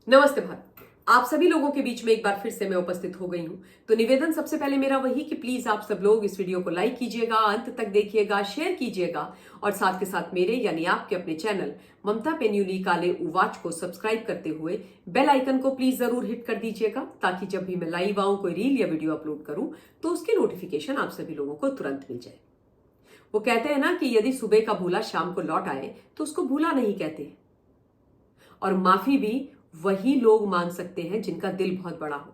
नमस्ते भारत। आप सभी लोगों के बीच में एक बार फिर से मैं उपस्थित हो गई हूं। तो निवेदन सबसे पहले मेरा वही कि प्लीज आप सब लोग इस वीडियो को लाइक कीजिएगा, अंत तक देखिएगा, शेयर कीजिएगा और साथ के साथ मेरे यानी आपके अपने चैनल ममता पेन्यूली काले उवाच को सब्सक्राइब करते हुए बेल आइकन को प्लीज जरूर हिट कर दीजिएगा, ताकि जब भी मैं लाइव आऊं, कोई रील या वीडियो अपलोड करूं तो उसकी नोटिफिकेशन आप सभी लोगों को तुरंत मिल जाए। वो कहते हैं ना कि यदि सुबह का भूला शाम को लौट आए तो उसको भूला नहीं कहते। और माफी भी वही लोग मांग सकते हैं जिनका दिल बहुत बड़ा हो।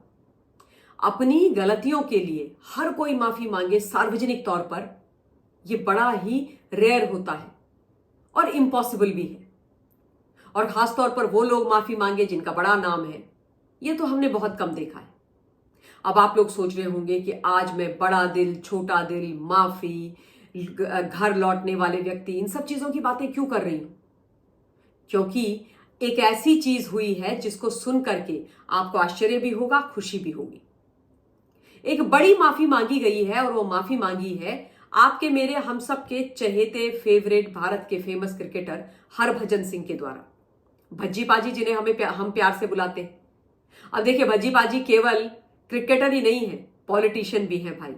अपनी गलतियों के लिए हर कोई माफी मांगे सार्वजनिक तौर पर, यह बड़ा ही रेयर होता है और इम्पॉसिबल भी है। और खासतौर पर वो लोग माफी मांगे जिनका बड़ा नाम है, यह तो हमने बहुत कम देखा है। अब आप लोग सोच रहे होंगे कि आज मैं बड़ा दिल, छोटा दिल, माफी, घर लौटने वाले व्यक्ति, इन सब चीजों की बातें क्यों कर रही हूं? क्योंकि एक ऐसी चीज हुई है जिसको सुन करके आपको आश्चर्य भी होगा, खुशी भी होगी। एक बड़ी माफी मांगी गई है और वो माफी मांगी है आपके मेरे हम सब के चहेते फेवरेट भारत के फेमस क्रिकेटर हरभजन सिंह के द्वारा। भज्जी पाजी, जिन्हें हम प्यार से बुलाते हैं। अब देखिए, भज्जी पाजी केवल क्रिकेटर ही नहीं है, पॉलिटिशियन भी है भाई।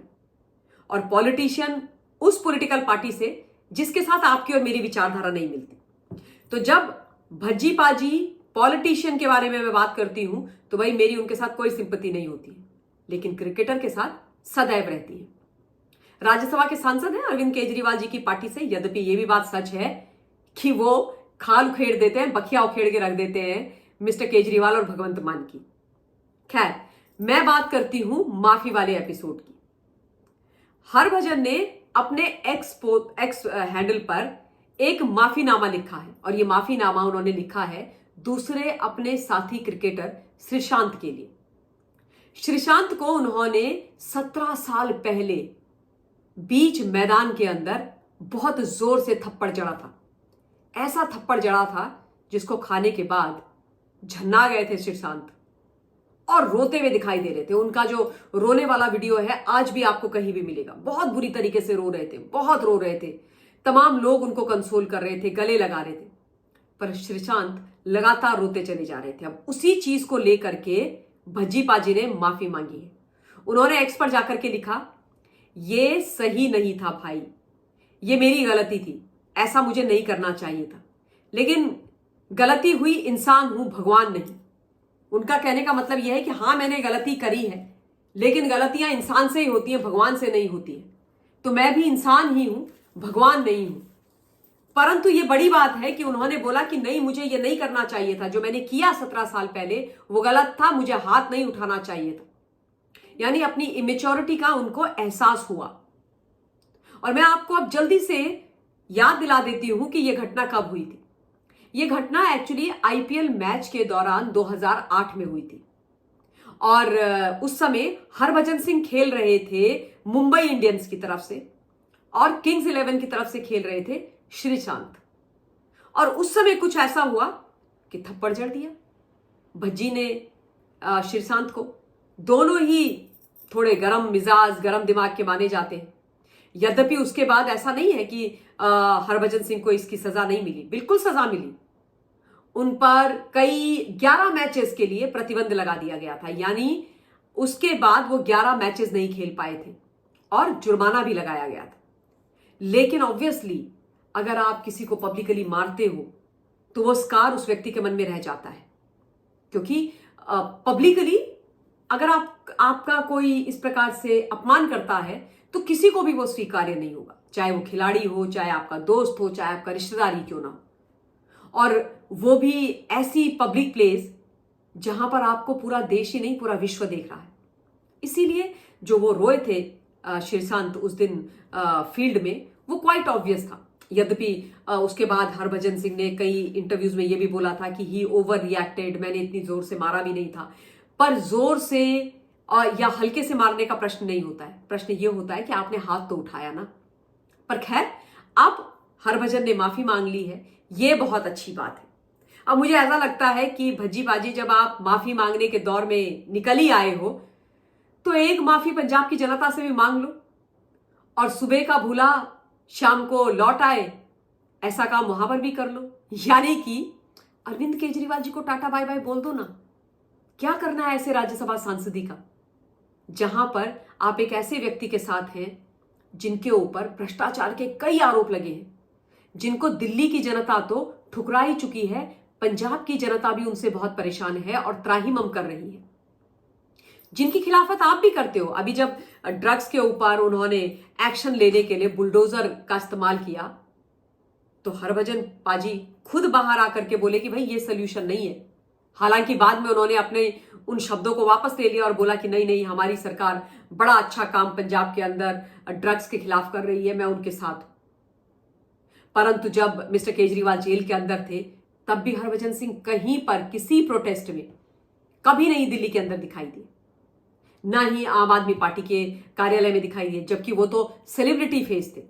और पॉलिटिशियन उस पॉलिटिकल पार्टी से जिसके साथ आपकी और मेरी विचारधारा नहीं मिलती। तो जब भज्जी पाजी पॉलिटिशियन के बारे में मैं बात करती हूं तो भाई मेरी उनके साथ कोई सिंपत्ति नहीं होती है, लेकिन क्रिकेटर के साथ सदैव रहती है। राज्यसभा के सांसद हैं अरविंद केजरीवाल जी की पार्टी से, यद्यपि यह भी बात सच है कि वो खाल उखेड़ देते हैं, बखिया उखेड़ के रख देते हैं मिस्टर केजरीवाल और भगवंत मान की। खैर, मैं बात करती हूं माफी वाले एपिसोड की। हरभजन ने अपने एक्स हैंडल पर एक माफीनामा लिखा है और यह माफीनामा उन्होंने लिखा है दूसरे अपने साथी क्रिकेटर श्रीशांत के लिए। श्रीशांत को उन्होंने 17 साल पहले बीच मैदान के अंदर बहुत जोर से थप्पड़ जड़ा था। ऐसा थप्पड़ जड़ा था जिसको खाने के बाद झन्ना गए थे श्रीशांत और रोते हुए दिखाई दे रहे थे। उनका जो रोने वाला वीडियो है आज भी आपको कहीं भी मिलेगा। बहुत बुरी तरीके से रो रहे थे, बहुत रो रहे थे। तमाम लोग उनको कंसोल कर रहे थे, गले लगा रहे थे, पर श्रीशांत लगातार रोते चले जा रहे थे। अब उसी चीज को लेकर के भज्जी पाजी ने माफी मांगी है। उन्होंने एक्स पर जाकर के लिखा, ये सही नहीं था भाई, ये मेरी गलती थी, ऐसा मुझे नहीं करना चाहिए था, लेकिन गलती हुई, इंसान हूं, भगवान नहीं। उनका कहने का मतलब यह है कि हां मैंने गलती करी है, लेकिन गलतियां इंसान से ही होती हैं, भगवान से नहीं होती है। तो मैं भी इंसान ही हूं, भगवान नहीं हूं। परंतु यह बड़ी बात है कि उन्होंने बोला कि नहीं, मुझे यह नहीं करना चाहिए था, जो मैंने किया 17 साल पहले वो गलत था, मुझे हाथ नहीं उठाना चाहिए था। यानी अपनी इमेच्योरिटी का उनको एहसास हुआ। और मैं आपको अब जल्दी से याद दिला देती हूं कि यह घटना कब हुई थी। यह घटना एक्चुअली आईपीएल मैच के दौरान 2008 में हुई थी और उस समय हरभजन सिंह खेल रहे थे मुंबई इंडियंस की तरफ से और किंग्स 11 की तरफ से खेल रहे थे श्रीशांत। और उस समय कुछ ऐसा हुआ कि थप्पड़ जड़ दिया भज्जी ने श्रीशांत को। दोनों ही थोड़े गरम मिजाज, गरम दिमाग के माने जाते हैं। यद्यपि उसके बाद ऐसा नहीं है कि हरभजन सिंह को इसकी सजा नहीं मिली, बिल्कुल सजा मिली। उन पर कई 11 मैचेस के लिए प्रतिबंध लगा दिया गया था, यानी उसके बाद वो 11 मैचेस नहीं खेल पाए थे और जुर्माना भी लगाया गया था। लेकिन ऑब्वियसली अगर आप किसी को पब्लिकली मारते हो तो वो स्कार उस व्यक्ति के मन में रह जाता है, क्योंकि पब्लिकली अगर आपका कोई इस प्रकार से अपमान करता है तो किसी को भी वो स्वीकार्य नहीं होगा, चाहे वो खिलाड़ी हो, चाहे आपका दोस्त हो, चाहे आपका रिश्तेदार ही क्यों ना हो। और वो भी ऐसी पब्लिक प्लेस जहां पर आपको पूरा देश ही नहीं, पूरा विश्व देख रहा है। इसीलिए जो वो रोए थे श्रीशांत उस दिन फील्ड में, वो क्वाइट ऑब्वियस था। यद्यपि उसके बाद हरभजन सिंह ने कई इंटरव्यूज में यह भी बोला था कि ही ओवर रिएक्टेड, मैंने इतनी जोर से मारा भी नहीं था। पर जोर से या हल्के से मारने का प्रश्न नहीं होता है, प्रश्न यह होता है कि आपने हाथ तो उठाया ना। पर खैर, अब हरभजन ने माफी मांग ली है, यह बहुत अच्छी बात है। अब मुझे ऐसा लगता है कि भज्जी बाजी, जब आप माफी मांगने के दौर में निकल ही आए हो तो एक माफी पंजाब की जनता से भी मांग लो और सुबह का भूला शाम को लौट आए, ऐसा काम वहां पर भी कर लो। यानी कि अरविंद केजरीवाल जी को टाटा बाय बाय बोल दो ना। क्या करना है ऐसे राज्यसभा सांसदी का, जहां पर आप एक ऐसे व्यक्ति के साथ हैं जिनके ऊपर भ्रष्टाचार के कई आरोप लगे हैं, जिनको दिल्ली की जनता तो ठुकरा ही चुकी है, पंजाब की जनता भी उनसे बहुत परेशान है और त्राहिमाम कर रही है, जिनकी खिलाफत आप भी करते हो। अभी जब ड्रग्स के ऊपर उन्होंने एक्शन लेने के लिए बुलडोजर का इस्तेमाल किया, तो हरभजन पाजी खुद बाहर आकर के बोले कि भाई ये सोल्यूशन नहीं है। हालांकि बाद में उन्होंने अपने उन शब्दों को वापस ले लिया और बोला कि नहीं नहीं, हमारी सरकार बड़ा अच्छा काम पंजाब के अंदर ड्रग्स के खिलाफ कर रही है, मैं उनके साथ हूं। परंतु जब मिस्टर केजरीवाल जेल के अंदर थे, तब भी हरभजन सिंह कहीं पर किसी प्रोटेस्ट में कभी नहीं दिल्ली के अंदर दिखाई दिए, ना ही आम आदमी पार्टी के कार्यालय में दिखाई दिए, जबकि वो तो सेलिब्रिटी फेस थे।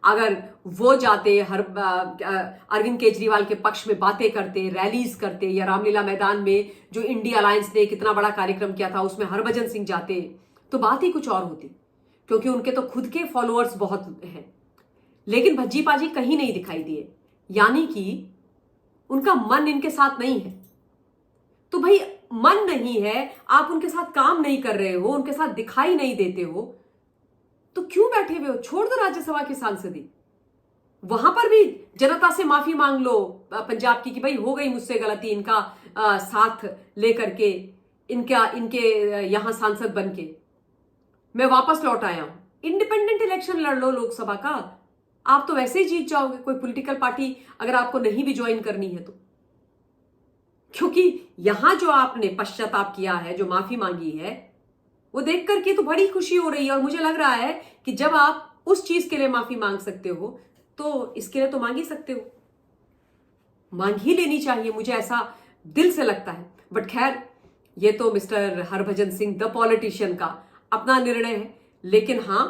अगर वो जाते, अरविंद केजरीवाल के पक्ष में बातें करते, रैलीज करते, या रामलीला मैदान में जो इंडिया अलायंस ने कितना बड़ा कार्यक्रम किया था उसमें हरभजन सिंह जाते, तो बात ही कुछ और होती, क्योंकि उनके तो खुद के फॉलोअर्स बहुत हैं। लेकिन भज्जी पाजी कहीं नहीं दिखाई दिए, यानी कि उनका मन इनके साथ नहीं है। तो भाई मन नहीं है, आप उनके साथ काम नहीं कर रहे हो, उनके साथ दिखाई नहीं देते हो, तो क्यों बैठे हुए हो? छोड़ दो राज्यसभा की सांसदी, वहां पर भी जनता से माफी मांग लो पंजाब की कि भाई हो गई मुझसे गलती, इनका साथ लेकर के, इनके यहां सांसद बन के मैं वापस लौट आया हूं। इंडिपेंडेंट इलेक्शन लड़ लो लोकसभा का, आप तो वैसे ही जीत जाओगे, कोई पॉलिटिकल पार्टी अगर आपको नहीं भी ज्वाइन करनी है तो। क्योंकि यहां जो आपने पश्चाताप किया है, जो माफी मांगी है, वो देख करके तो बड़ी खुशी हो रही है। और मुझे लग रहा है कि जब आप उस चीज के लिए माफी मांग सकते हो, तो इसके लिए तो मांग ही सकते हो, मांग ही लेनी चाहिए, मुझे ऐसा दिल से लगता है। बट खैर, ये तो mister Harbhajan Singh the politician का अपना निर्णय है। लेकिन हां,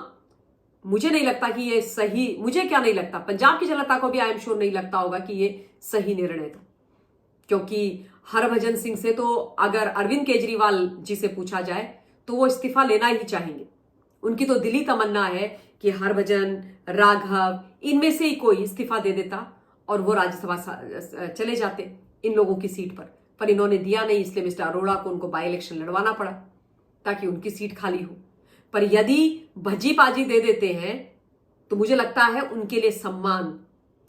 मुझे नहीं लगता कि ये सही, मुझे क्या नहीं लगता, पंजाब की जनता को भी आई एम श्योर नहीं लगता होगा कि ये सही निर्णय था। क्योंकि हरभजन सिंह से तो अगर अरविंद केजरीवाल जी से पूछा जाए तो वो इस्तीफा लेना ही चाहेंगे। उनकी तो दिली तमन्ना है कि हरभजन, राघव, इनमें से ही कोई इस्तीफा दे देता और वो राज्यसभा चले जाते इन लोगों की सीट पर इन्होंने दिया नहीं, इसलिए मिस्टर अरोड़ा को उनको बाई इलेक्शन लड़वाना पड़ा ताकि उनकी सीट खाली हो। पर यदि भज्जी पाजी दे देते हैं तो मुझे लगता है उनके लिए सम्मान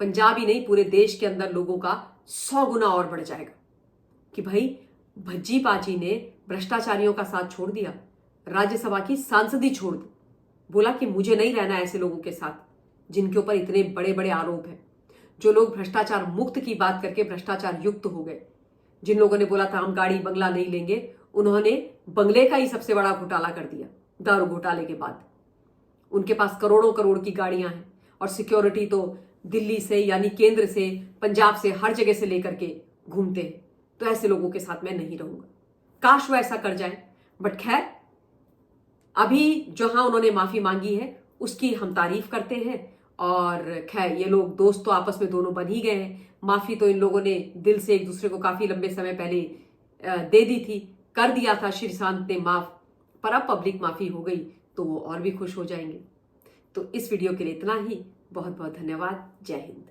पंजाब ही नहीं, पूरे देश के अंदर लोगों का 100 गुना और बढ़ जाएगा कि भाई भज्जी पाजी ने भ्रष्टाचारियों का साथ छोड़ दिया, राज्यसभा की सांसदी छोड़ दी, बोला कि मुझे नहीं रहना ऐसे लोगों के साथ जिनके ऊपर इतने बड़े बड़े आरोप हैं, जो लोग भ्रष्टाचार मुक्त की बात करके भ्रष्टाचार युक्त हो गए। जिन लोगों ने बोला था हम गाड़ी बंगला नहीं लेंगे, उन्होंने बंगले का ही सबसे बड़ा घोटाला कर दिया। दारू घोटाले के बाद उनके पास करोड़ों करोड़ की गाड़ियां हैं और सिक्योरिटी तो दिल्ली से, यानी केंद्र से, पंजाब से, हर जगह से लेकर के घूमते हैं। तो ऐसे लोगों के साथ मैं नहीं रहूंगा, काश वो ऐसा कर जाए। बट खैर, अभी जहां उन्होंने माफी मांगी है उसकी हम तारीफ करते हैं। और खैर, ये लोग दोस्त तो आपस में दोनों बन ही गए हैं। माफी तो इन लोगों ने दिल से एक दूसरे को काफी लंबे समय पहले दे दी थी, कर दिया था श्रीशांत ने माफ, पर अब पब्लिक माफी हो गई तो वो और भी खुश हो जाएंगे। तो इस वीडियो के लिए इतना ही। बहुत बहुत धन्यवाद। जय हिंद।